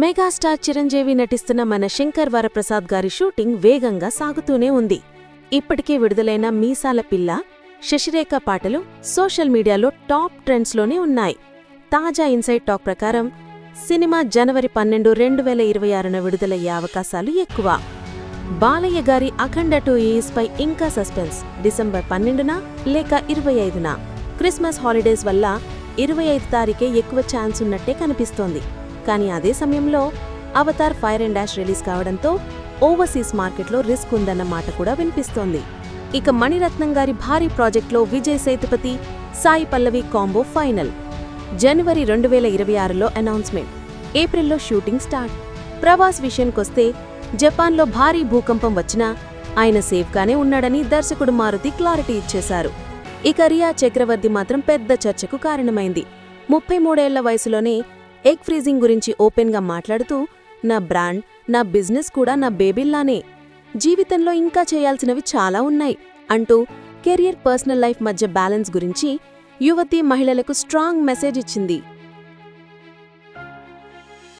Megastar Chiranjeevi నటిస్తున్న మన శంకర్ వరప్రసాద్ గారి షూటింగ్ వేగంగా సాగుతూనే ఉంది. ఇప్పటికే విడుదలైన మీసాల పిల్ల, శశిరేఖ పాటలు సోషల్ మీడియాలో టాప్ ట్రెండ్స్లోనే ఉన్నాయి. తాజా ఇన్సైడ్ టాక్ ప్రకారం సినిమా జనవరి 12, 2026న విడుదలయ్యే అవకాశాలు ఎక్కువ. బాలయ్య గారి అఖండ 2 పై ఇంకా సస్పెన్స్. డిసెంబర్ 12న లేక 25న. క్రిస్మస్ హాలిడేస్ వల్ల 25 తారీఖే ఎక్కువ ఛాన్స్ ఉన్నట్టే కనిపిస్తోంది. కానీ అదే సమయంలో Avatar fire and dash release కావడంతో ఓవర్సీస్ మార్కెట్లో రిస్క్ ఉందన్న మాట కూడా వినిపిస్తోంది. ఇక మణిరత్నం గారి భారీ ప్రాజెక్ట్లో విజయ్ సేతుపతి, సాయి పల్లవి కాంబో ఫైనల్. జనవరి 2026లో అనౌన్స్మెంట్. ఏప్రిల్లో షూటింగ్ స్టార్ట్. ప్రభాస్ విషయానికొస్తే జపాన్లో భారీ భూకంపం వచ్చినా ఆయన సేఫ్గానే ఉన్నాడని దర్శకుడు మారుతి క్లారిటీ ఇచ్చేశారు. ఇక రియా చక్రవర్తి మాత్రం పెద్ద చర్చకు కారణమైంది. 33 ఏళ్ల వయసులోనే ఎగ్ ఫ్రీజింగ్ గురించి ఓపెన్గా మాట్లాడుతూ, నా బ్రాండ్, నా బిజినెస్ కూడా నా బేబీల్లానే. జీవితంలో ఇంకా చేయాల్సినవి చాలా ఉన్నాయి అంటూ కెరియర్, పర్సనల్ లైఫ్ మధ్య బ్యాలెన్స్ గురించి యువతీ మహిళలకు స్ట్రాంగ్ మెసేజ్ ఇచ్చింది.